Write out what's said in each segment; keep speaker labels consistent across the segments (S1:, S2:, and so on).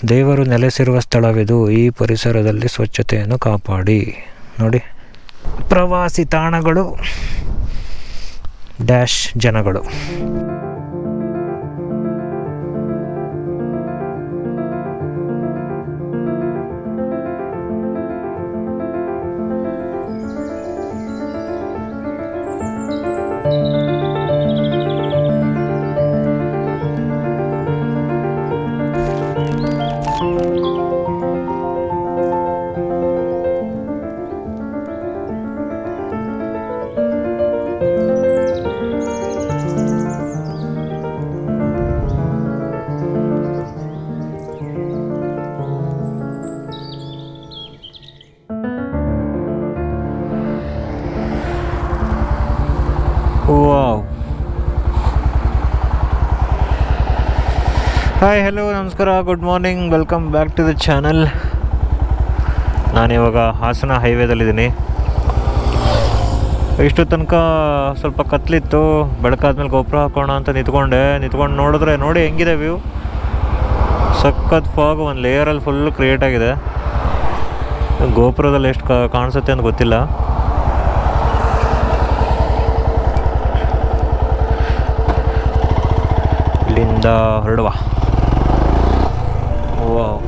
S1: ದೇವರು ನೆಲೆಸಿರುವ ಸ್ಥಳವಿದು. ಈ ಪರಿಸರದಲ್ಲಿ ಸ್ವಚ್ಛತೆಯನ್ನು ಕಾಪಾಡಿ. ನೋಡಿ, ಪ್ರವಾಸಿ ತಾಣಗಳು ಡ್ಯಾಶ್ ಜನಗಳು. ವಾವ್. ಹಾಯ್, ಹಲೋ, ನಮಸ್ಕಾರ, good morning, welcome back to the channel. ನಾನಿವಾಗ ಹಾಸನ ಹೈವೇದಲ್ಲಿದ್ದೀನಿ. ಇಷ್ಟು ತನಕ ಸ್ವಲ್ಪ ಕತ್ಲಿತ್ತು. ಬೆಳಕಾದ್ಮೇಲೆ ಗೊಬ್ಬರ ಹಾಕೋಣ ಅಂತ ನಿಂತ್ಕೊಂಡು ನೋಡಿದ್ರೆ ನೋಡಿ ಹೆಂಗಿದೆ ವ್ಯೂ. ಸಖತ್ ಫಾಗ್, ಒಂದು ಲೇಯರಲ್ಲಿ ಫುಲ್ ಕ್ರಿಯೇಟ್ ಆಗಿದೆ. ಗೋಪುರದಲ್ಲಿ ಎಷ್ಟು ಕಾಣಿಸುತ್ತೆ ಅಂತ ಗೊತ್ತಿಲ್ಲ. ಇಲ್ಲಿಂದ ಹೊರಡುವ. ವಾವ್.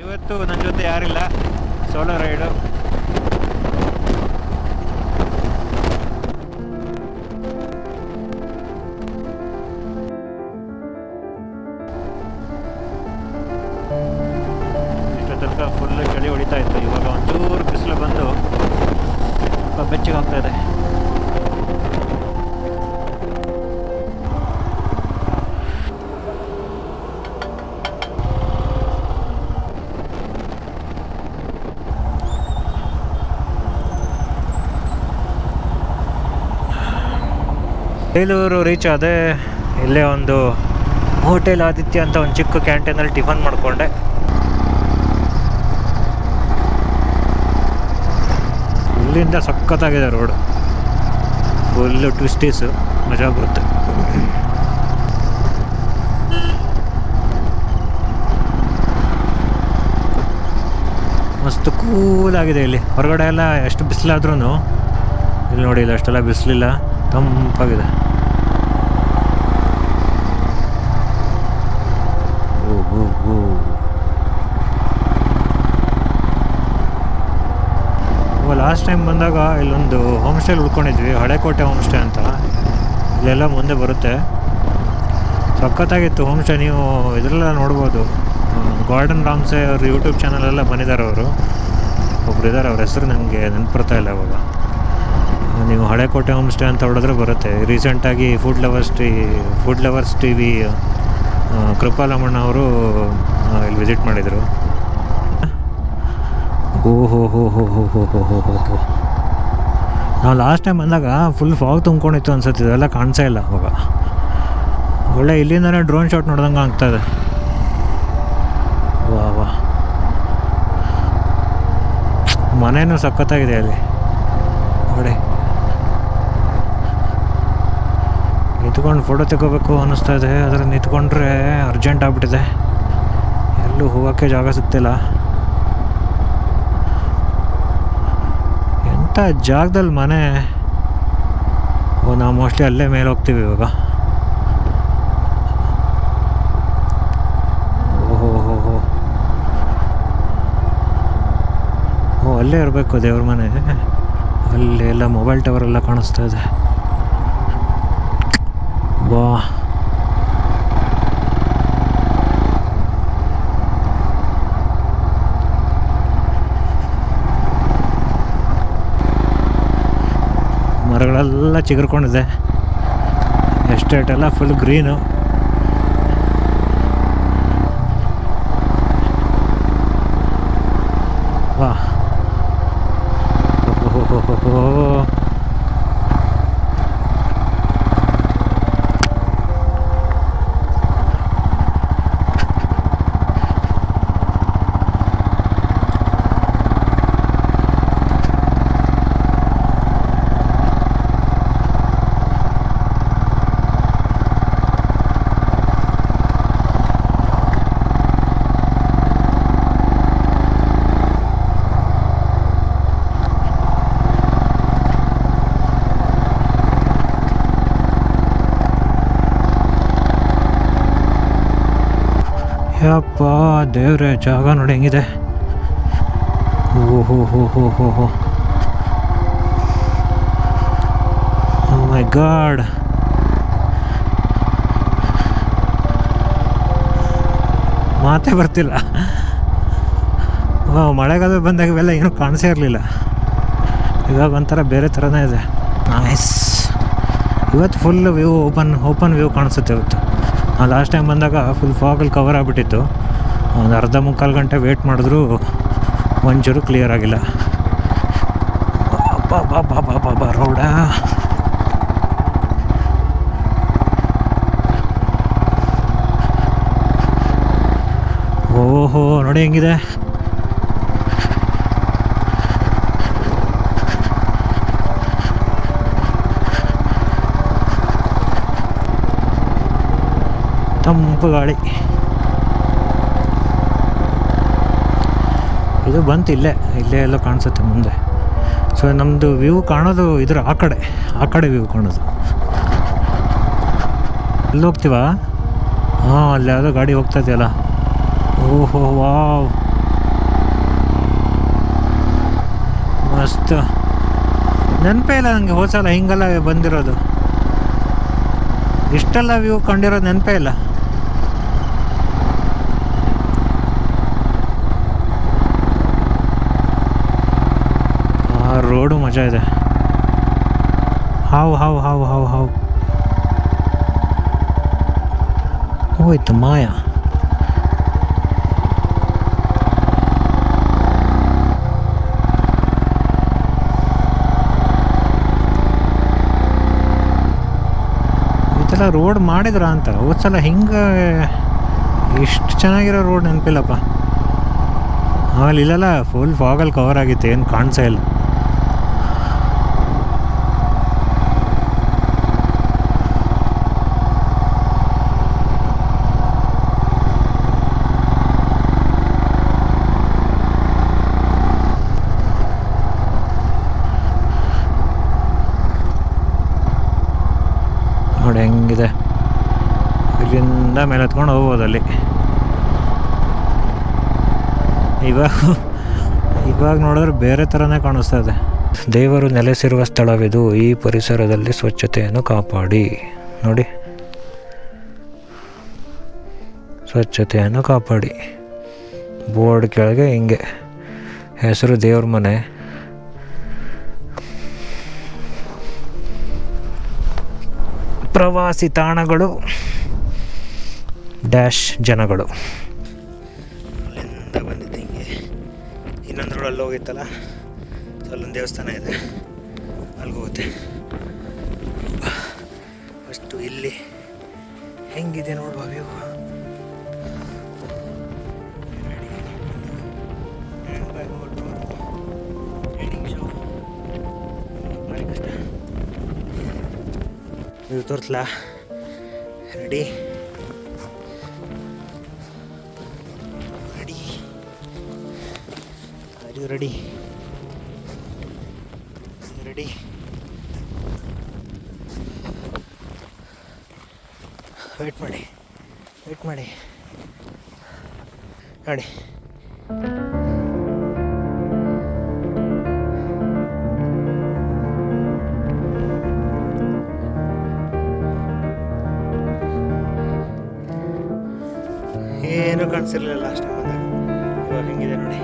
S1: ಇವತ್ತು ನನ್ನ ಜೊತೆ ಯಾರಿಲ್ಲ, ಸೋಲೋ ರೈಡು. ಫುಲ್ ಚಳಿ ಹೊಡಿತಾ ಇತ್ತು. ಇವಾಗ ಒಂಚೂರು ಬಿಸಿಲು ಬಂದು ಸ್ವಲ್ಪ ಬೆಚ್ಚಗೆ ಆಗ್ತಾ ಇದೆ. ಬೇಲೂರು ರೀಚ್ ಆದೆ. ಇಲ್ಲೇ ಒಂದು ಹೋಟೆಲ್ ಆದಿತ್ಯ ಅಂತ ಒಂದು ಚಿಕ್ಕ ಕ್ಯಾಂಟೀನಲ್ಲಿ ಟಿಫನ್ ಮಾಡಿಕೊಂಡೆ. ಇಲ್ಲಿಂದ ಸಖತ್ತಾಗಿದೆ ರೋಡ್, ಫುಲ್ಲು ಟ್ವಿಸ್ಟೀಸು, ಮಜಾ ಬರುತ್ತೆ. ಮಸ್ತ್ ಕೂಲಾಗಿದೆ ಇಲ್ಲಿ. ಹೊರಗಡೆ ಎಲ್ಲ ಎಷ್ಟು ಬಿಸಿಲಾದ್ರೂ ಇಲ್ಲಿ ನೋಡಿ, ಇಲ್ಲ ಅಷ್ಟೆಲ್ಲ ಬಿಸಿಲಿಲ್ಲ, ತಂಪಾಗಿದೆ. ಲಾಸ್ಟ್ ಟೈಮ್ ಬಂದಾಗ ಇಲ್ಲೊಂದು ಹೋಮ್ ಸ್ಟೇಲಿ ಉಳ್ಕೊಂಡಿದ್ವಿ, ಹಳೆಕೋಟೆ ಹೋಮ್ ಸ್ಟೇ ಅಂತ. ಇಲ್ಲೆಲ್ಲ ಮುಂದೆ ಬರುತ್ತೆ. ಸಖತ್ತಾಗಿತ್ತು ಹೋಮ್ ಸ್ಟೇ. ನೀವು ಇದರಲ್ಲೆಲ್ಲ ನೋಡ್ಬೋದು. ಗಾರ್ಡನ್ ರಾಮ್ಸೆ ಅವ್ರ ಯೂಟ್ಯೂಬ್ ಚಾನಲೆಲ್ಲ ಬಂದಿದ್ದಾರೆ. ಅವರು ಒಬ್ರು ಇದ್ದಾರೆ, ಅವ್ರ ಹೆಸರು ನನಗೆ ನೆನಪಿರ್ತಾ ಇಲ್ಲ ಇವಾಗ. ನೀವು ಹಳೆಕೋಟೆ ಹೋಮ್ ಸ್ಟೇ ಅಂತ ಹೊಡೆದ್ರೆ ಬರುತ್ತೆ. ರೀಸೆಂಟಾಗಿ ಫುಡ್ ಲವರ್ಸ್ ಟಿ ವಿ ಕೃಪಾಲಮಣ್ಣ ಅವರು ಇಲ್ಲಿ ವಿಸಿಟ್ ಮಾಡಿದರು. ಓಹೋ ಹೋ ಹೋ ಹೋ ಹೋ ಹೋ ಹೋ ಹೋ ಹೋ. ನಾವು ಲಾಸ್ಟ್ ಟೈಮ್ ಬಂದಾಗ ಫುಲ್ ಫಾಗ್ ತುಂಬ್ಕೊಂಡಿತ್ತು ಅನ್ಸುತ್ತೆ. ಇದೆಲ್ಲ ಕಾಣಿಸೇ ಇಲ್ಲ ಅವಾಗ. ಒಳ್ಳೆ ಇಲ್ಲಿಂದನೇ ಡ್ರೋನ್ ಶಾಟ್ ನೋಡ್ದಂಗೆ ಆಗ್ತಾಯಿದೆ. ವಾ ವಾ. ಮನೇನೂ ಸಖತ್ತಾಗಿದೆ ಅಲ್ಲಿ ನೋಡಿ. ನಿಂತ್ಕೊಂಡು ಫೋಟೋ ತೆಗೋಬೇಕು ಅನ್ನಿಸ್ತಾ ಇದೆ, ಆದರೆ ನಿಂತ್ಕೊಂಡ್ರೆ ಅರ್ಜೆಂಟ್ ಆಗ್ಬಿಟ್ಟಿದೆ. ಎಲ್ಲೂ ಹೋಗೋಕ್ಕೆ ಜಾಗ ಸಿಗ್ತಿಲ್ಲ. ಎಂಥ ಜಾಗದಲ್ಲಿ ಮನೆ. ನಾವು ಮೋಸ್ಟ್ಲಿ ಅಲ್ಲೇ ಮೇಲೆ ಹೋಗ್ತೀವಿ ಇವಾಗ. ಓಹೋ ಹೋ ಹೋ. ಓ, ಅಲ್ಲೇ ಇರಬೇಕು ದೇವ್ರ ಮನೆ. ಅಲ್ಲಿ ಎಲ್ಲ ಮೊಬೈಲ್ ಟವರ್ ಎಲ್ಲ ಕಾಣಿಸ್ತಾ ಇದೆ. ವಾ, ಮರಗಳೆಲ್ಲ ಚಿಗುರ್ಕೊಂಡಿದೆ. ಎಸ್ಟೇಟ್ ಎಲ್ಲ ಫುಲ್ ಗ್ರೀನು. ವಾ, ದೇವ್ರೆ, ಜಾಗ ನೋಡಿ ಹೆಂಗಿದೆ. ಓಹೋ ಹೋ ಹೋ ಹೋ ಹೋ, ಓ ಮೈ ಗಾಡ್. ಮಾತೇ ಬರ್ತಿಲ್ಲ. ಮಳೆಗಾಲ ಬಂದಾಗ ಇವೆಲ್ಲ ಏನೂ ಕಾಣಿಸೇ ಇರಲಿಲ್ಲ. ಇವಾಗ ಒಂಥರ ಬೇರೆ ಥರನೇ ಇದೆ. ನೈಸ್. ಇವತ್ತು ಫುಲ್ ವ್ಯೂ ಓಪನ್ ವ್ಯೂ ಕಾಣಿಸುತ್ತೆ ಇವತ್ತು. ನಾವು ಲಾಸ್ಟ್ ಟೈಮ್ ಬಂದಾಗ ಫುಲ್ ಫಾಗಲ್ಲಿ ಕವರ್ ಆಗಿಬಿಟ್ಟಿತ್ತು. ಒಂದು ಅರ್ಧ ಮುಕ್ಕಾಲು ಗಂಟೆ ವೇಟ್ ಮಾಡಿದ್ರೂ ಒಂಚೂರು ಕ್ಲಿಯರ್ ಆಗಿಲ್ಲ. ಬಾ ರೋಡ. ಓಹೋ ನೋಡಿ ಹೆಂಗಿದೆ. ತಂಪು ಗಾಳಿ. ಇದು ಬಂತು ಇಲ್ಲೇ ಎಲ್ಲೋ ಕಾಣಿಸುತ್ತೆ ಮುಂದೆ. ಸೊ ನಮ್ಮದು ವ್ಯೂ ಕಾಣೋದು ಇದ್ರ ಆ ಕಡೆ ವ್ಯೂ ಕಾಣೋದು. ಅಲ್ಲಿ ಹೋಗ್ತೀವ? ಹಾಂ, ಅಲ್ಲಿ ಯಾವುದೋ ಗಾಡಿ ಹೋಗ್ತಾ ಇದೆಯಲ್ಲ. ಓಹೋ ವಾವ್, ಮಸ್ತ್. ನೆನಪೇ ಇಲ್ಲ ನನಗೆ ಹೋದ್ಸಲ ಹಿಂಗೆಲ್ಲ ಬಂದಿರೋದು. ಇಷ್ಟೆಲ್ಲ ವ್ಯೂ ಕಂಡಿರೋದು ನೆನಪೇ ಇಲ್ಲ. ರೋಡು ಮಜಾ ಇದೆ. ಹಾವು ಹೋಯ್ತು ಮಾಯ. ಇದೆಲ್ಲ ರೋಡ್ ಮಾಡಿದ್ರ ಅಂತ ಹೋದ್ಸಲ ಹಿಂಗೆ ಇಷ್ಟು ಚೆನ್ನಾಗಿರೋ ರೋಡ್ ನೆನಪಿಲ್ಲಪ್ಪ. ಆಮೇಲೆ ಇಲ್ಲೆಲ್ಲ ಫುಲ್ ಫಾಗಲ್ಲಿ ಕವರ್ ಆಗಿತ್ತು, ಏನು ಕಾಣಿಸೇ ಇಲ್ಲ. ನೋಡಿ ಹೆಂಗಿದೆ. ಇಲ್ಲಿಂದ ಮೇಲೆ ಹತ್ಕೊಂಡು ಹೋಗ್ಬೋದು ಅಲ್ಲಿ. ಇವಾಗ ನೋಡಿದ್ರೆ ಬೇರೆ ಥರನೇ ಕಾಣಿಸ್ತಾ ಇದೆ. ದೇವರು ನೆಲೆಸಿರುವ ಸ್ಥಳವಿದು, ಈ ಪರಿಸರದಲ್ಲಿ ಸ್ವಚ್ಛತೆಯನ್ನು ಕಾಪಾಡಿ. ನೋಡಿ, ಸ್ವಚ್ಛತೆಯನ್ನು ಕಾಪಾಡಿ. ಬೋರ್ಡ್ ಕೆಳಗೆ ಹಿಂಗೆ ಹೆಸರು ದೇವ್ರ ಮನೆ. ಪ್ರವಾಸಿ ತಾಣಗಳು ಡ್ಯಾಶ್ ಜನಗಳು. ಅಲ್ಲಿಂದ ಬಂದಿದ್ದೆ ಹಿಂಗೆ ಇನ್ನೊಂದು ರೋಡಲ್ಲಿ ಹೋಗಿತ್ತಲ್ಲ, ಸೊ ಅಲ್ಲೊಂದು ದೇವಸ್ಥಾನ ಇದೆ, ಅಲ್ಲಿಗೆ ಹೋಗುತ್ತೆ. ಫಸ್ಟು ಇಲ್ಲಿ ಹೆಂಗಿದೆ ನೋಡುವ ವ್ಯೂ. ವ್ಯೂ ತೋರಿಸ್ಲಾ? ರೆಡಿ ವೇಟ್ ಮಾಡಿ ನೋಡಿ. ಏನೂ ಕಾಣಿಸಿರ್ಲಿಲ್ಲ ಲಾಸ್ಟ್ ಟೈಮ್ ಬಂದಾಗ. ಇವಾಗ ಹೆಂಗಿದೆ ನೋಡಿ.